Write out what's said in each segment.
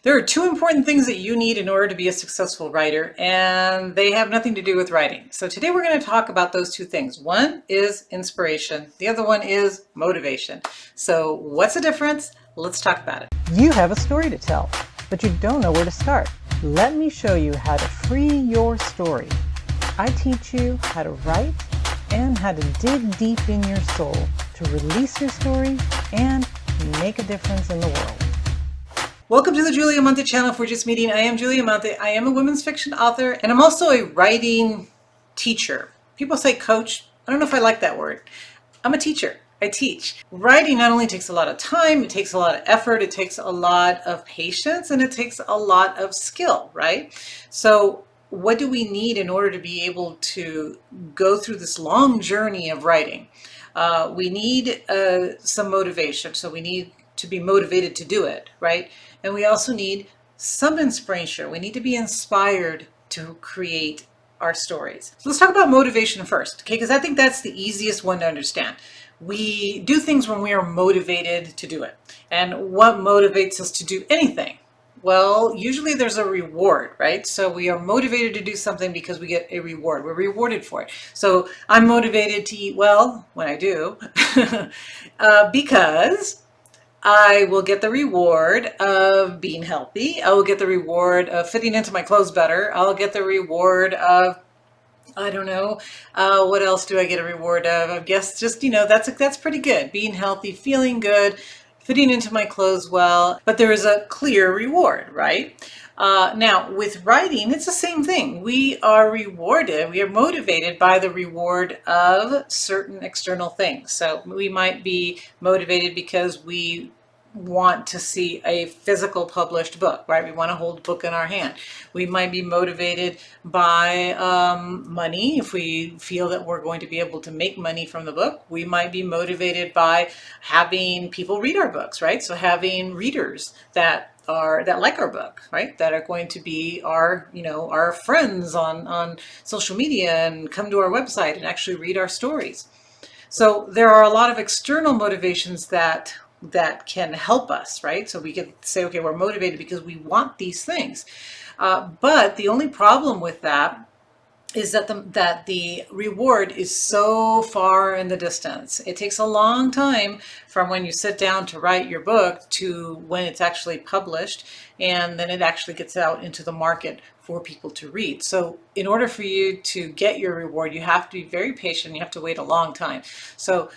There are two important things that you need in order to be a successful writer, and they have nothing to do with writing. So today we're going to talk about those two things. One is inspiration. The other one is motivation. So what's the difference? Let's talk about it. You have a story to tell, but you don't know where to start. Let me show you how to free your story. I teach you how to write and how to dig deep in your soul to release your story and make a difference in the world. Welcome to the Julia Amante channel. If we're just meeting, I am Julia Amante. I am a women's fiction author, and I'm also a writing teacher. People say coach. I don't know if I like that word. I'm a teacher. I teach. Writing not only takes a lot of time, it takes a lot of effort, it takes a lot of patience, and it takes a lot of skill, right? So what do we need in order to be able to go through this long journey of writing? We need some motivation. So we need to be motivated to do it, right? And we also need some inspiration. We need to be inspired to create our stories. So let's talk about motivation first, okay? Because I think that's the easiest one to understand. We do things when we are motivated to do it. And what motivates us to do anything? Well, usually there's a reward, right? So we are motivated to do something because we get a reward. We're rewarded for it. So I'm motivated to eat well when I do because I will get the reward of being healthy. I will get the reward of fitting into my clothes better. I'll get the reward of, I don't know, what else do I get a reward of? I guess just, that's pretty good. Being healthy, feeling good, fitting into my clothes well, but there is a clear reward, right? Now, with writing, it's the same thing. We are rewarded, we are motivated by the reward of certain external things. So we might be motivated because we want to see a physical published book, right? We want to hold a book in our hand. We might be motivated by money. If we feel that we're going to be able to make money from the book, we might be motivated by having people read our books, right? So having readers that like our book, right? That are going to be our friends on social media and come to our website and actually read our stories. So there are a lot of external motivations that can help us, right? So we can say, okay, we're motivated because we want these things. But the only problem with that is that the reward is so far in the distance. It takes a long time from when you sit down to write your book to when it's actually published, and then it actually gets out into the market for people to read. So in order for you to get your reward, you have to be very patient. You have to wait a long time. So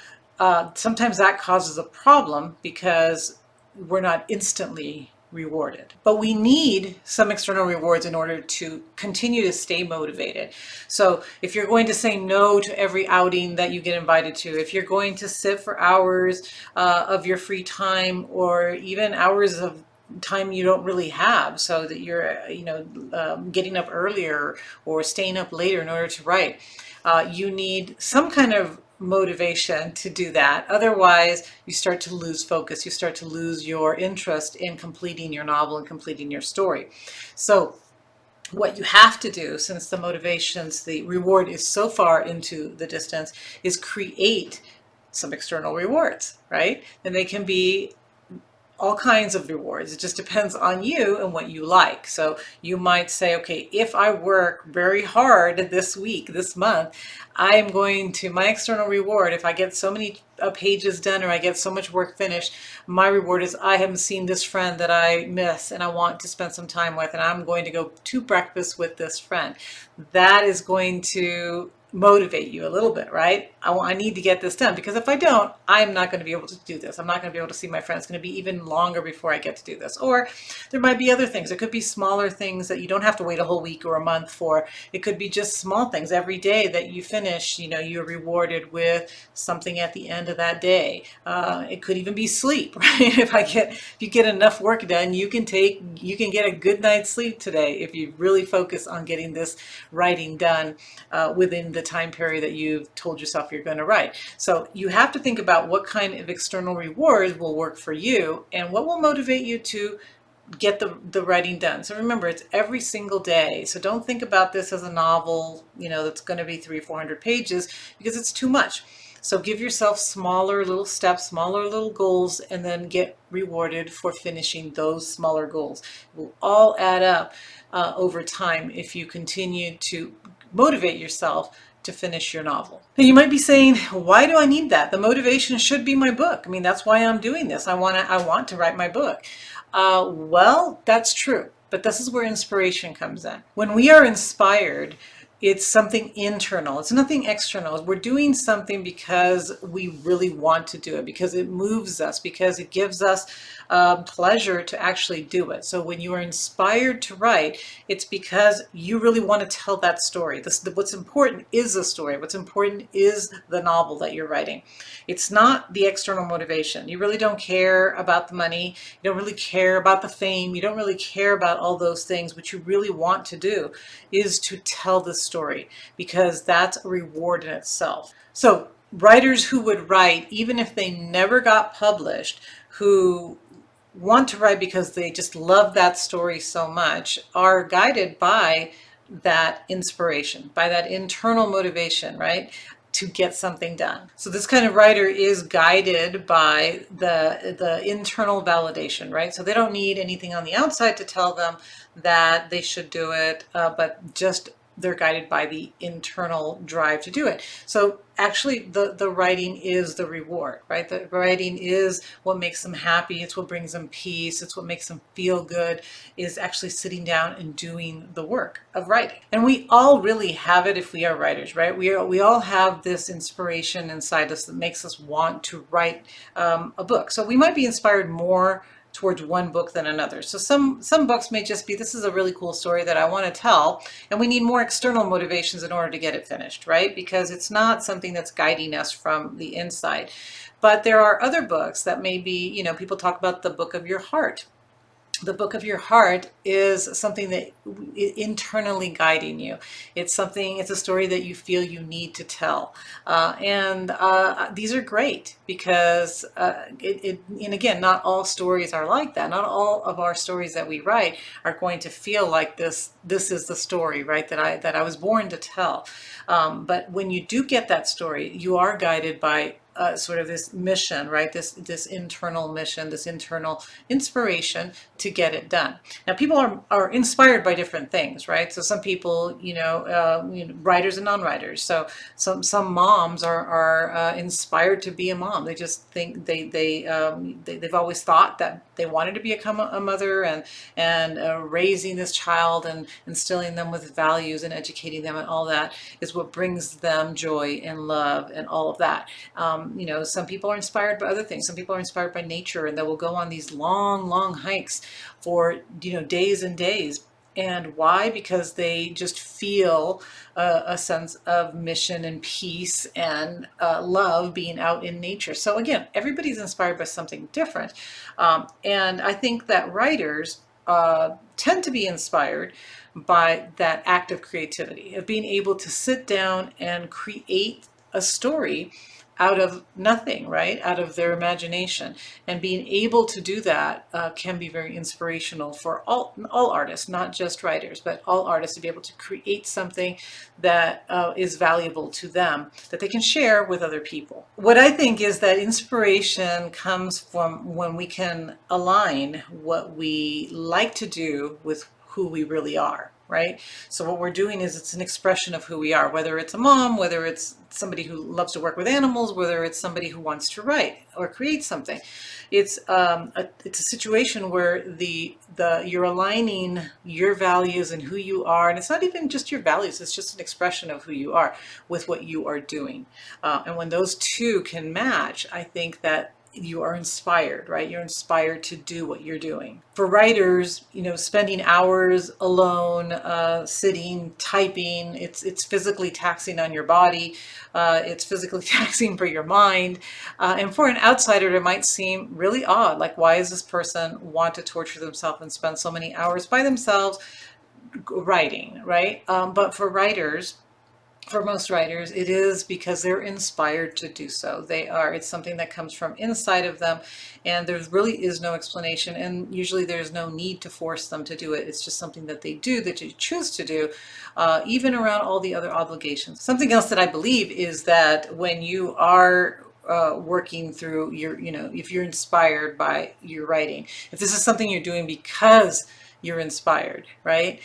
sometimes that causes a problem because we're not instantly rewarded. But we need some external rewards in order to continue to stay motivated. So if you're going to say no to every outing that you get invited to, if you're going to sit for hours of your free time, or even hours of time you don't really have, so that you're getting up earlier or staying up later in order to write, you need some kind of motivation to do that. Otherwise, you start to lose focus. You start to lose your interest in completing your novel and completing your story. So what you have to do, since the reward is so far into the distance, is create some external rewards, right? And they can be all kinds of rewards. It just depends on you and what you like. So you might say, okay, if I work very hard this week, this month, my external reward, if I get so many pages done or I get so much work finished, my reward is I haven't seen this friend that I miss and I want to spend some time with, and I'm going to go to breakfast with this friend. That is going to motivate you a little bit, right? I need to get this done, because if I don't, I'm not going to be able to do this. I'm not going to be able to see my friends. It's going to be even longer before I get to do this. Or there might be other things. It could be smaller things that you don't have to wait a whole week or a month for. It could be just small things. Every day that you finish, you're rewarded with something at the end of that day. It could even be sleep, right? If you get enough work done, you can get a good night's sleep today if you really focus on getting this writing done within the time period that you've told yourself you're going to write. So you have to think about what kind of external rewards will work for you and what will motivate you to get the writing done. So remember, it's every single day. So don't think about this as a novel, that's going to be 300-400 pages, because it's too much. So give yourself smaller little steps, smaller little goals, and then get rewarded for finishing those smaller goals. It will all add up over time if you continue to motivate yourself to finish your novel. Now you might be saying, why do I need that? The motivation should be my book. I mean, that's why I'm doing this. I want to write my book. Well, that's true. But this is where inspiration comes in. When we are inspired, it's something internal. It's nothing external. We're doing something because we really want to do it, because it moves us, because it gives us pleasure to actually do it. So when you are inspired to write, it's because you really want to tell that story. What's important is the story. What's important is the novel that you're writing. It's not the external motivation. You really don't care about the money. You don't really care about the fame. You don't really care about all those things. What you really want to do is to tell the story, because that's a reward in itself. So writers who would write, even if they never got published, who want to write because they just love that story so much, are guided by that inspiration, by that internal motivation, right? To get something done. So this kind of writer is guided by the internal validation, right? So they don't need anything on the outside to tell them that they should do it, but just they're guided by the internal drive to do it. So actually the writing is the reward, right? The writing is what makes them happy. It's what brings them peace. It's what makes them feel good, is actually sitting down and doing the work of writing. And we all really have it if we are writers, right? We all have this inspiration inside us that makes us want to write a book. So we might be inspired more towards one book than another. So some books may just be, this is a really cool story that I want to tell, and we need more external motivations in order to get it finished, right? Because it's not something that's guiding us from the inside. But there are other books that may be, people talk about the book of your heart. The book of your heart is something that internally guiding you. It's a story that you feel you need to tell. And these are great because, and again, not all stories are like that. Not all of our stories that we write are going to feel like this is the story, right, that I was born to tell. But when you do get that story, you are guided by sort of this mission, right? This internal mission, this internal inspiration to get it done. Now, people are inspired by different things, right? So some people, writers and non-writers. So some moms are inspired to be a mom. They just think they've always thought that they wanted to become a mother, and raising this child and instilling them with values and educating them and all that is what brings them joy and love and all of that. Some people are inspired by other things. Some people are inspired by nature, and they will go on these long hikes for, days and days. And why? Because they just feel a sense of mission and peace and love being out in nature. So again, everybody's inspired by something different. And I think that writers tend to be inspired by that act of creativity, of being able to sit down and create a story out of nothing, right? Out of their imagination. And being able to do that can be very inspirational for all artists, not just writers, but all artists, to be able to create something that is valuable to them, that they can share with other people. What I think is that inspiration comes from when we can align what we like to do with who we really are, right? So what we're doing is, it's an expression of who we are, whether it's a mom, whether it's somebody who loves to work with animals, whether it's somebody who wants to write or create something. It's a situation where you're aligning your values and who you are, and it's not even just your values, it's just an expression of who you are with what you are doing. And when those two can match, I think that you are inspired, right? You're inspired to do what you're doing. For writers, spending hours alone, sitting, typing, it's physically taxing on your body. It's physically taxing for your mind. And for an outsider, it might seem really odd. Like, why does this person want to torture themselves and spend so many hours by themselves writing, right? But for writers, For most writers, it is because they're inspired to do so. It's something that comes from inside of them, and there really is no explanation. And usually there's no need to force them to do it. It's just something that they do, that you choose to do, even around all the other obligations. Something else that I believe is that when you are working through if you're inspired by your writing, if this is something you're doing because you're inspired, right?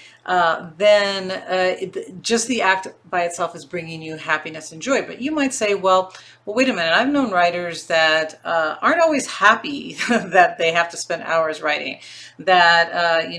Then just the act by itself is bringing you happiness and joy. But you might say, well, wait a minute. I've known writers that aren't always happy that they have to spend hours writing. That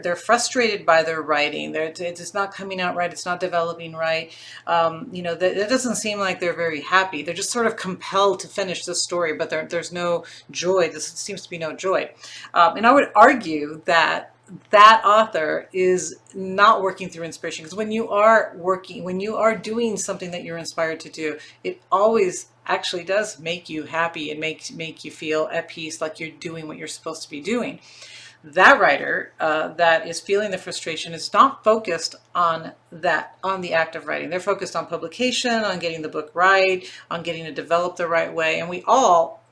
they're frustrated by their writing. It's not coming out right. It's not developing right. That doesn't seem like they're very happy. They're just sort of compelled to finish the story, but there's no joy. There seems to be no joy. And I would argue that that author is not working through inspiration, because when you are doing something that you're inspired to do, it always actually does make you happy and make you feel at peace, like you're doing what you're supposed to be doing. That writer that is feeling the frustration is not focused on the act of writing. They're focused on publication, on getting the book right, on getting it developed the right way. And we all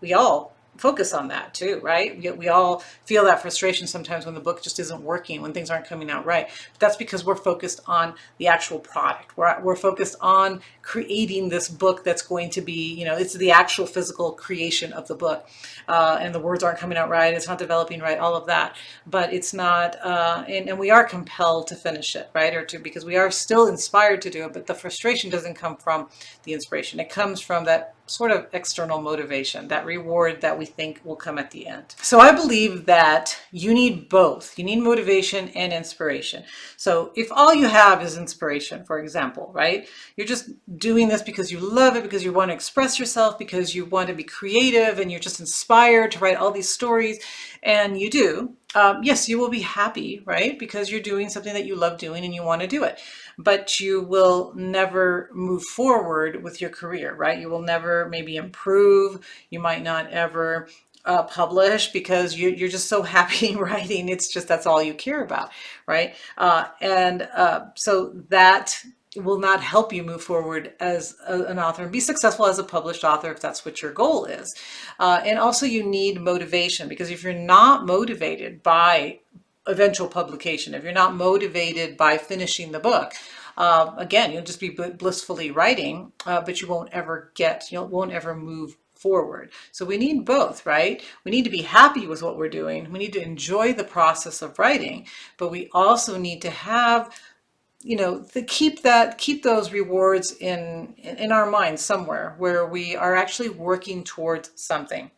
focus on that too, right? We all feel that frustration sometimes when the book just isn't working, when things aren't coming out right. But that's because we're focused on the actual product. We're focused on creating this book that's going to be, it's the actual physical creation of the book. And the words aren't coming out right, it's not developing right, all of that. But it's not, and we are compelled to finish it, right? Because we are still inspired to do it, but the frustration doesn't come from the inspiration. It comes from that sort of external motivation, that reward that we think will come at the end. So I believe that you need both. You need motivation and inspiration. So if all you have is inspiration, for example, right? You're just doing this because you love it, because you want to express yourself, because you want to be creative, and you're just inspired to write all these stories, and you do. Yes, you will be happy, right? Because you're doing something that you love doing and you want to do it. But you will never move forward with your career, right? You will never maybe improve. You might not ever publish, because you're just so happy writing. It's just, that's all you care about, right? So that will not help you move forward as an author and be successful as a published author, if that's what your goal is. And also you need motivation, because if you're not motivated by eventual publication, if you're not motivated by finishing the book, again, you'll just be blissfully writing, but you won't ever move forward. So we need both, right? We need to be happy with what we're doing. We need to enjoy the process of writing, but we also need to have, keep those rewards in our minds somewhere, where we are actually working towards something.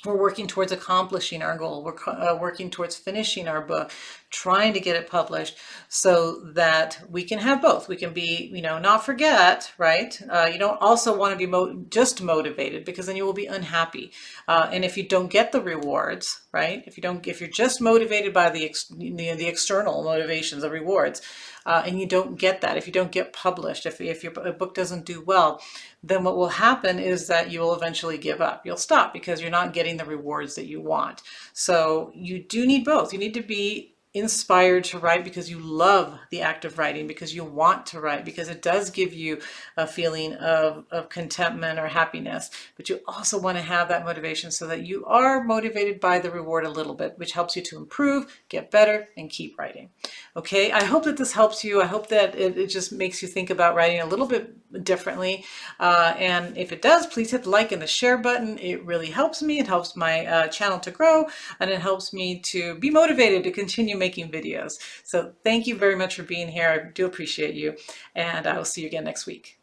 We're working towards accomplishing our goal. We're working towards finishing our book, trying to get it published, so that we can have both. We can be, not forget, right? You don't also want to be just motivated, because then you will be unhappy. And if you don't get the rewards, right? If you're just motivated by the external motivations, the rewards, and you don't get that, if you don't get published, if your book doesn't do well, then what will happen is that you will eventually give up. You'll stop, because you're not getting the rewards that you want. So you do need both. You need to be inspired to write because you love the act of writing, because you want to write, because it does give you a feeling of contentment or happiness. But you also want to have that motivation, so that you are motivated by the reward a little bit, which helps you to improve, get better, and keep writing. Okay, I hope that this helps you. I hope that it just makes you think about writing a little bit differently. And if it does, please hit the like and the share button. It really helps me. It helps my channel to grow, and it helps me to be motivated to continue making videos. So thank you very much for being here. I do appreciate you, and I will see you again next week.